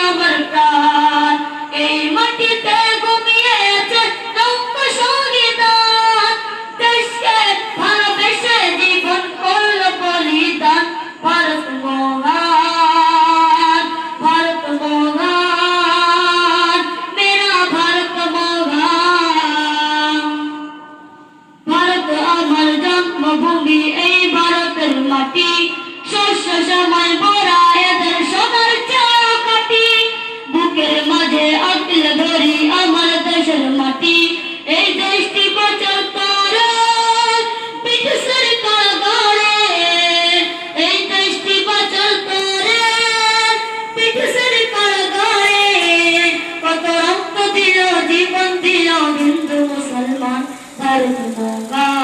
আমার প্রাণ এই মাটিতে ঘুমিয়ে আছে রক্ত সংবিধান দেশকে ভালোবেসে জীবন করল বলিদান ভারত মহান ভারত মহান মেরা ভারত মহান ভারত আমার জন্মভূমি এই ভারতের মাটি শস্য সময় ভরা এদের সবার চাকাটি বুকের মাঝে আঁকলে ধরি আমার দেশের মাটি এই দেশটি বাঁচার করে ব্রিটিশের কারাগারে এই দেশটি বাঁচার করে ব্রিটিশের কারাগারে কত রক্ত দিল জীবন দিল হিন্দু মুসলমান ভারত মহান